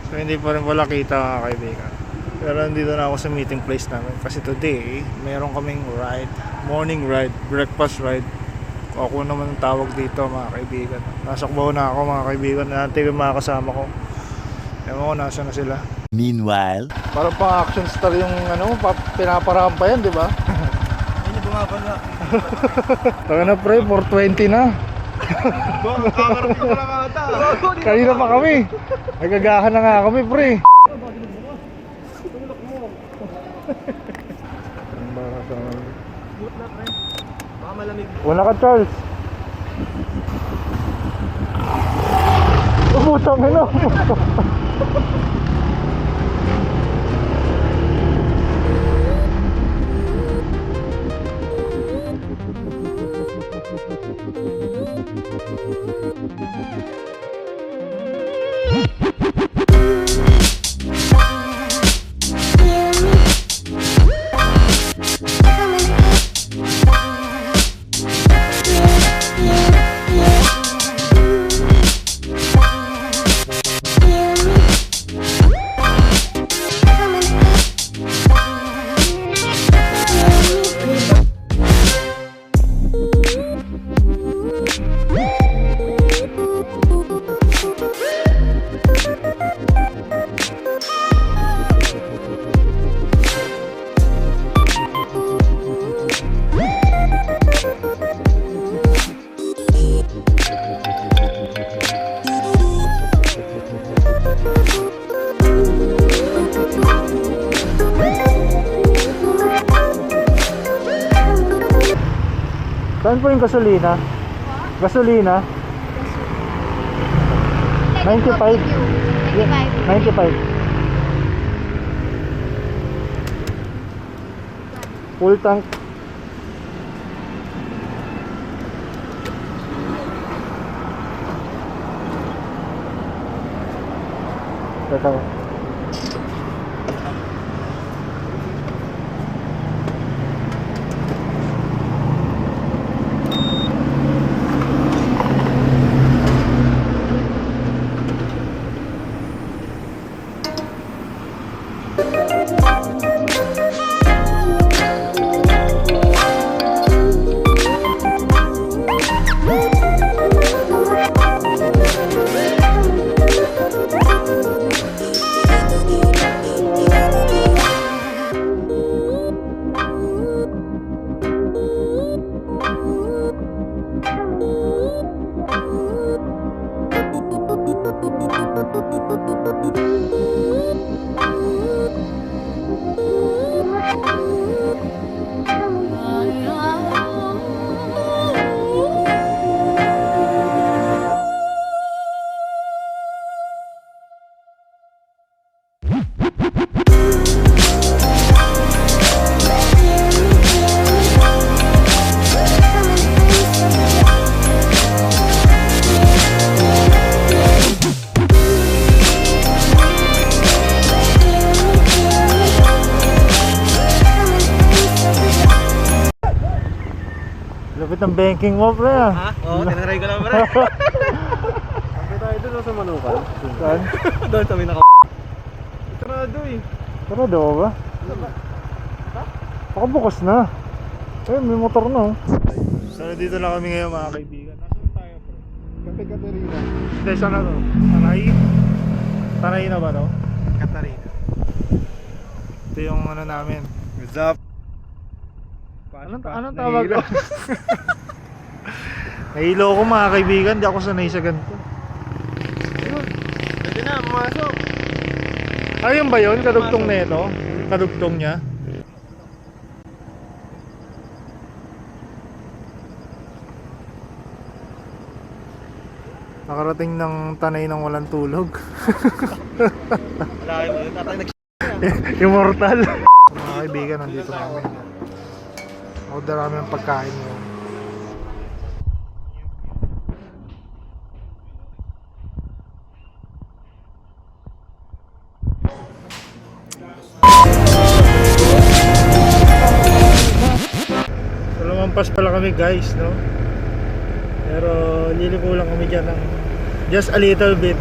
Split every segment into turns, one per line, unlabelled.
So hindi pa rin wala kita mga kaibigan. Pero nandito na ako sa meeting place namin. Kasi today, meron kaming ride. Morning ride, breakfast ride. Ako naman ang tawag dito mga kaibigan. Nasakbaw na ako mga kaibigan. Nantay yung mga kasama ko. Ewan ko nasa na sila.
Meanwhile,
Parang pang action star yung ano, pinaparampa yan, di ba?
Hindi bumabala.
Taka na pre, 420 na.
Kakarating ko lang ata.
Kanina pa kami. Nagagahan na nga kami pre.
Baka malamig.
Wala ka Charles. Umutang ina. Saan po yung gasolina? Gasolina? 95? 95. Full tank. Teka. Lapit ng banking mo pre ah.
Ha? Oo, tinatry ko lang pre. Sabi tayo doon sa Manukan.
Saan?
Doon sa Minaka. Sarado eh.
Sarado ba? Baka bukas na. Eh, may motor na oh. So, dito na kami ngayon mga kaibigan. Nasaan tayo pre?
Kape Katerina.
Hindi, saan na to? Tanay? Tanay na ba to?
Katarina.
Ito yung ano namin.
What's up?
Anong tawag ko? Nahilo ko mga kaibigan. Di ako sanay sa ganito.
Pwede na, pumasok.
Ayun ba yun? Kadugtong na ito? Kadugtong niya? Nakarating ng Tanay ng walang tulog.
Wala kayo mo yun. Tatang
Immortal. Mga kaibigan, nandito kami. Order kami ng pagkain mo. So lumampas pala kami guys, no? Pero liliko lang kami dyan ng Just a little bit.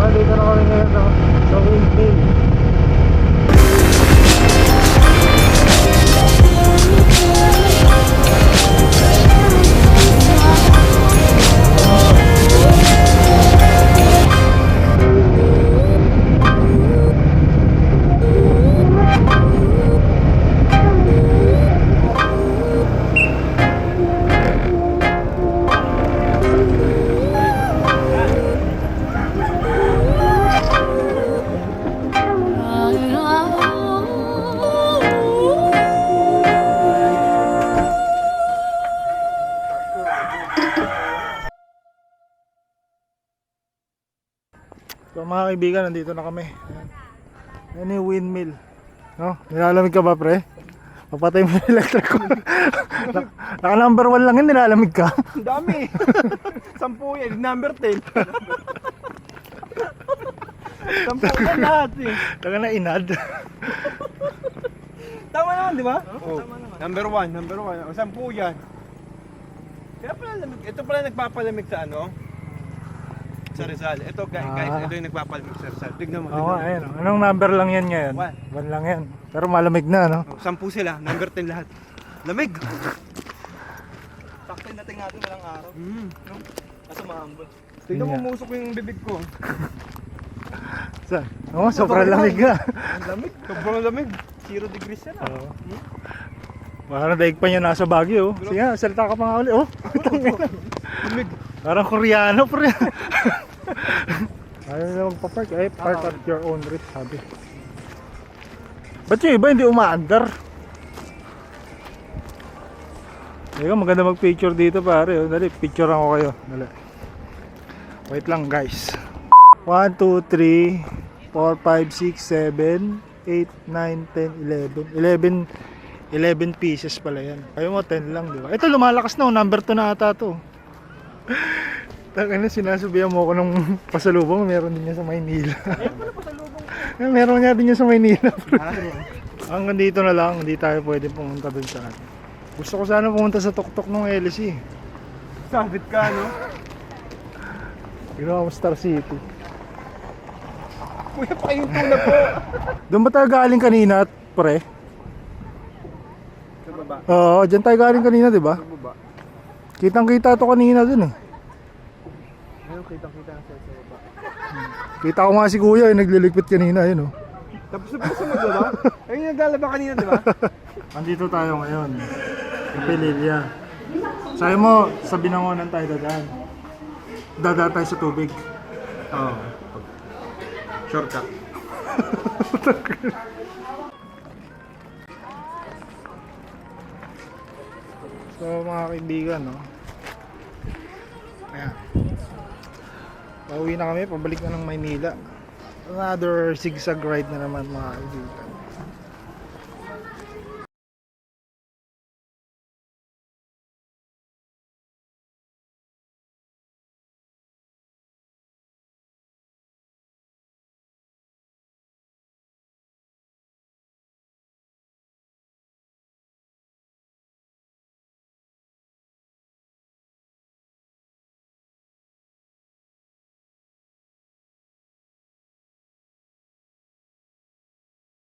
Dito na kami ngayon sa windmill. So mga kaibigan, nandito na kami. Ayan yung windmill. No? Nilalamig ka ba, pre? Papatay mo yung electric ko. Naka number 1 lang yun, nilalamig ka.
Ang dami. 10 yan, number 10. 10 yan lahat eh.
Taka na inad.
Tama naman, di ba? Oo. Number 1. O 10 yan. Kaya pala lamig. Ito pala nagpapalamig sa ano? Sa Rizal. Ito guys, ito yung nagpapalamig sa Rizal. Tignan mo.
Oo nga, ayun. Anong number lang yan ngayon? 1 lang yan. Pero malamig na, no?
10 sila, number 10 lahat. Lamig! Sakto natin nga doon walang araw. No? Kaso mahambol. Tignan mo,
Yun nga.
umusok yung bibig ko.
Saan? Oo, sobrang lamig ka.
Ang lamig. Sobrang lamig. 0 degrees yan ah.
Oo. Parang daig pa niya nasa Baguio. Sige nga, salita ka pa nga ulit. Oh,
Lamig.
parang Koreano, pre. Ayaw na magpa-park. Ay, park at your own risk, sabi. Ba't yung iba hindi umaandar? Ayun, maganda mag-picture dito, pare. Oh. Dali, picture ako kayo. Dali. Wait lang, guys. 1, 2, 3, 4, 5, 6, 7, 8, 9, 10, 11 pieces pala yan. Ayaw mo, 10 lang, di ba? Ito, lumalakas na. Number 2 na ata to. Taka na, sinasabihan mo ako ng pasalubong. Meron din niya sa Maynila. Meron niya din niya sa Maynila. Hanggang dito na lang. Hindi tayo pwede pumunta dun sa atin. Gusto ko sana pumunta sa tuktok ng LC.
Sabit ka, no?
Ginawa mo Star City.
Kuya, pakihinto na po.
Doon ba tayo galing kanina, pre?
Sa baba.
Oo, dyan tayo galing kanina, di ba?
Sa baba.
Kitang-kita to kanina dun eh.
Ayun, kitang-kita na sa baba.
Kita ko nga si kuya, nagliligpit kanina, yun oh.
Tapos na po sa maglaba? Ayun yung naglalaba kanina, di ba?
Andito tayo ngayon. Sa Pililya. Sabi mo, sa Binangonan tayo dadaan. Dadaan tayo sa tubig.
Oo. Shortcut.
So mga kaibigan, no? Ayan. Pauwi na kami, pabalik na ng Maynila. Another zigzag ride na naman mga kaibigan.